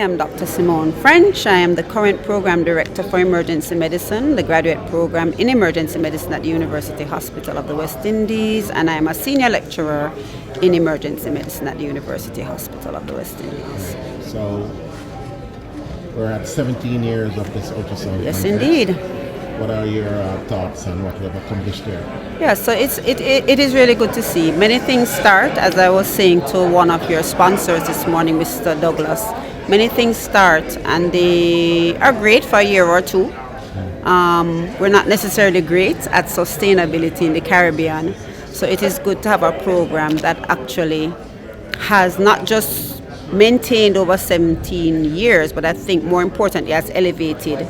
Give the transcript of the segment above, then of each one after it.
am Dr. Simone French. I am the current Program Director for Emergency Medicine, the graduate program in Emergency Medicine at the University Hospital of the West Indies, and I am a senior lecturer in Emergency Medicine at the University Hospital of the West Indies. So we're at 17 years of this ultrasound. Yes, contest. indeed. What are your thoughts on what we have accomplished there? Yeah, so it is really good to see. Many things start, as I was saying to one of your sponsors this morning, Mr. Douglas. Many things start and they are great for a year or two. We're not necessarily great at sustainability in the Caribbean. So it is good to have a program that actually has not just maintained over 17 years, but I think more importantly has elevated.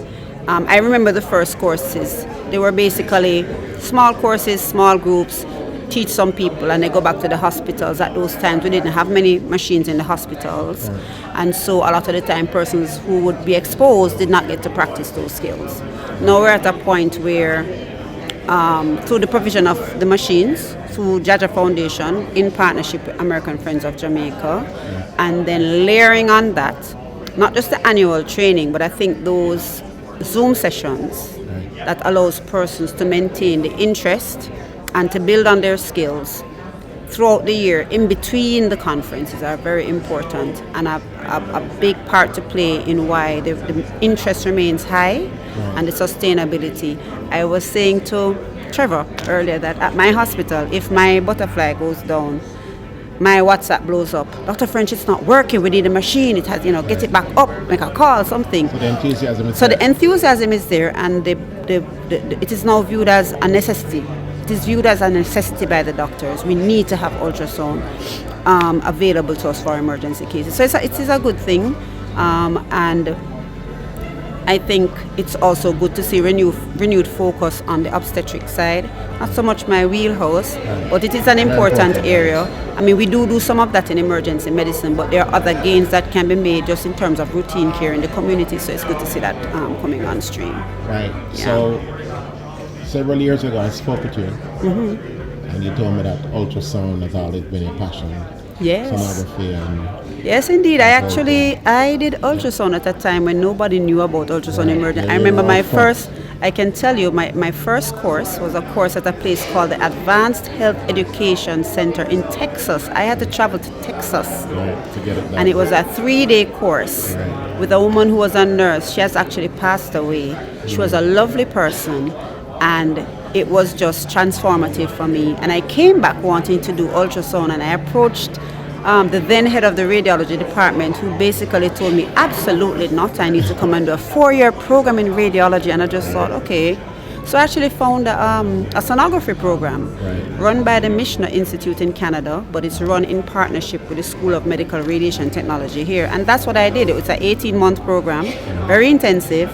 I remember the first courses. They were basically small courses, small groups, teach some people, and they go back to the hospitals. At those times, we didn't have many machines in the hospitals. And so a lot of the time, persons who would be exposed did not get to practice those skills. Now we're at a point where, through the provision of the machines, through JAHJAH Foundation, in partnership with American Friends of Jamaica, and then layering on that, not just the annual training, but I think those Zoom sessions that allows persons to maintain the interest and to build on their skills throughout the year in between the conferences are very important and a big part to play in why the interest remains high and the sustainability. I was saying to Trevor earlier that at my hospital, if my butterfly goes down, my WhatsApp blows up. Dr. French, it's not working. We need a machine. It has, get it back up, make a call, something. So the enthusiasm is there. The enthusiasm is there, and it is now viewed as a necessity. It is viewed as a necessity by the doctors. We need to have ultrasound available to us for emergency cases. So it is a good thing, and I think it's also good to see renewed focus on the obstetric side. Not so much my wheelhouse, but it is an important area. I mean, we do some of that in emergency medicine, but there are other gains that can be made just in terms of routine care in the community. So it's good to see that coming on stream. Right. Yeah. So several years ago, I spoke with you, and you told me that ultrasound has always been a passion. Yes. Sonography and yes, indeed. I did ultrasound at a time when nobody knew about ultrasound emergency. I remember my first course was a course at a place called the Advanced Health Education Center in Texas. I had to travel to Texas. To get it done. And it was a 3-day course with a woman who was a nurse. She has actually passed away. She was a lovely person, and it was just transformative for me. And I came back wanting to do ultrasound, and I approached the then head of the radiology department, who basically told me, absolutely not, I need to come and do a 4-year program in radiology. And I just thought, okay. So I actually found a sonography program run by the Michener Institute in Canada, but it's run in partnership with the School of Medical Radiation Technology here. And that's what I did. It was an 18-month program, very intensive,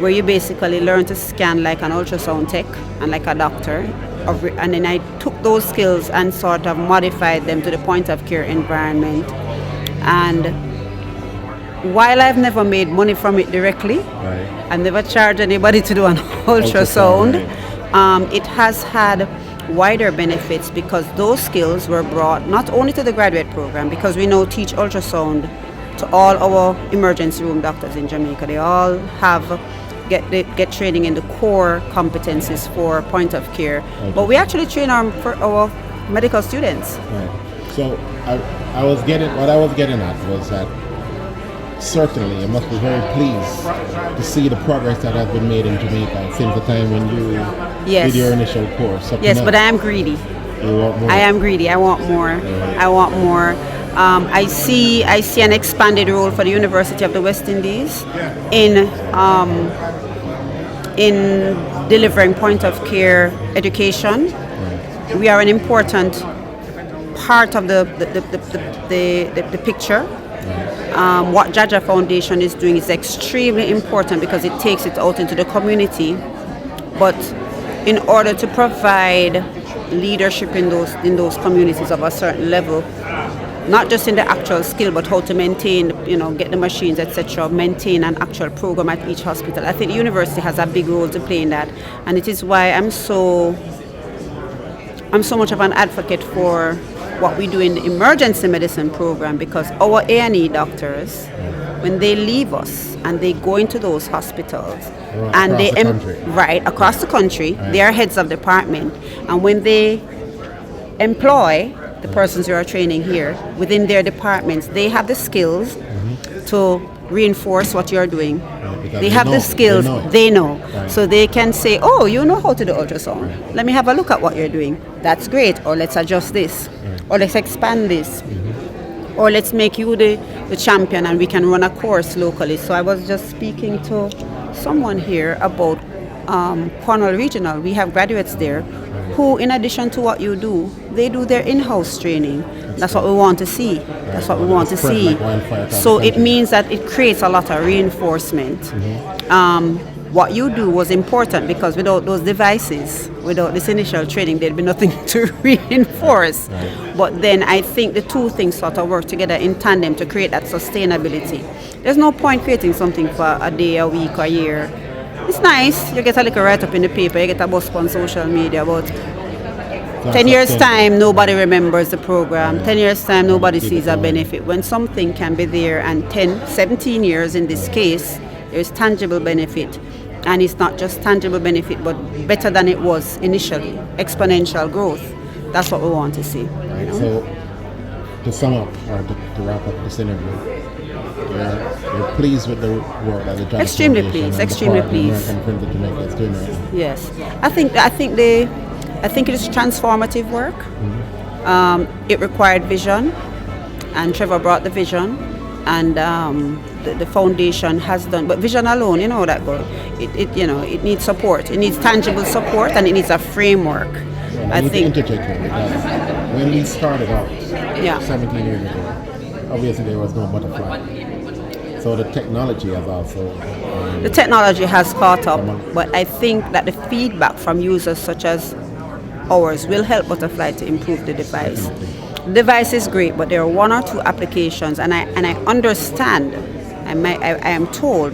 where you basically learn to scan like an ultrasound tech and like a doctor. And then I took those skills and sort of modified them to the point of care environment. And while I've never made money from it directly, I've never charged anybody to do an ultrasound, it has had wider benefits because those skills were brought not only to the graduate program, because we now teach ultrasound to all our emergency room doctors in Jamaica. They all get training in the core competencies for point of care, but we actually train for our medical students. So I was getting at was that certainly you must be very pleased to see the progress that has been made in Jamaica since the time when you did your initial course. Yes, but I am greedy. You want more? I am greedy. I want more. I want more. I see an expanded role for the University of the West Indies in delivering point of care education. We are an important part of the picture. What JAHJAH Foundation is doing is extremely important because it takes it out into the community. But in order to provide leadership in those communities of a certain level, not just in the actual skill, but how to maintain, get the machines, etc., maintain an actual program at each hospital. I think the university has a big role to play in that, and it is why I'm so much of an advocate for what we do in the emergency medicine program, because our A&E doctors, when they leave us and they go into those hospitals and they across the country, they are heads of department, and when they employ the persons who are training here within their departments, they have the skills to reinforce what you're doing. They have the skills, they know. So they can say, oh, you know how to do ultrasound. Let me have a look at what you're doing. That's great. Or let's adjust this. Or let's expand this. Or let's make you the champion and we can run a course locally. So I was just speaking to someone here about Cornwall Regional. We have graduates there who, in addition to what you do, they do their in-house training. That's what we want to see. That's what we want to see. So it means that it creates a lot of reinforcement. What you do was important, because without those devices, without this initial training, there'd be nothing to reinforce. But then I think the two things sort of work together in tandem to create that sustainability. There's no point creating something for a day, a week, a year. It's nice, you get a little write-up in the paper, you get a buzz on social media, but 10 years' time, nobody remembers the program. 10 years' time, nobody sees a benefit. When something can be there, and 10, 17 years in this case, there's tangible benefit. And it's not just tangible benefit, but better than it was initially. Exponential growth. That's what we want to see. You know? So, to sum up, or to wrap up this interview, you're pleased with the work that the JAHJAH Extremely Foundation pleased. and Extremely the pleased. American Friends of Jamaica is doing right now? Yes, I think it is transformative work. It required vision, and Trevor brought the vision, and the foundation has done. But vision alone, you know that goes. It needs support. It needs tangible support, and it needs a framework. I think to interject here, because when we started out 17 years ago, obviously there was no butterfly. So the technology has also... the technology has caught up, but I think that the feedback from users such as ours will help Butterfly to improve the device. The device is great, but there are one or two applications, and I understand, I am told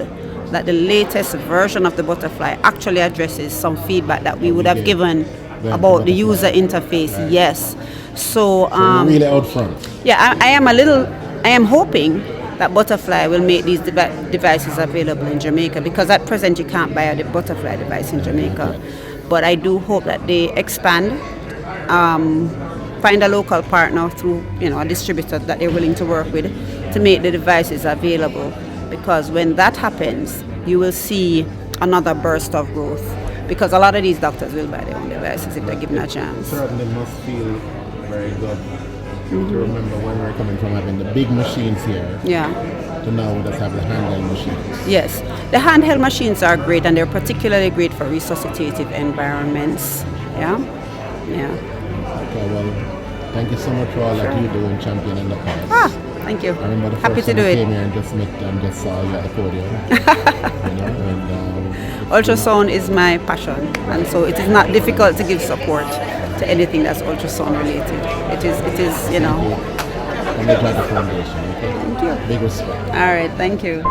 that the latest version of the Butterfly actually addresses some feedback that we would have given about the user interface. Yes. So really out front. Yeah, I am hoping that Butterfly will make these devices available in Jamaica, because at present you can't buy a Butterfly device in Jamaica. But I do hope that they expand, find a local partner through a distributor that they're willing to work with to make the devices available. Because when that happens, you will see another burst of growth. Because a lot of these doctors will buy their own devices if they're given a chance. Certainly must feel very good to remember when we're coming from having the big machines here to now we just have the handheld machines. Yes, the handheld machines are great, and they're particularly great for resuscitative environments. Okay, well, thank you so much for all that you do in championing the cause. Thank you. I remember the Happy first to time do I it. came here and just saw you at the podium. Ultrasound is my passion, and so it is not difficult to give support to anything that's ultrasound related. It is. From the JAHJAH Foundation. Okay? Thank you. Big respect. All right, thank you.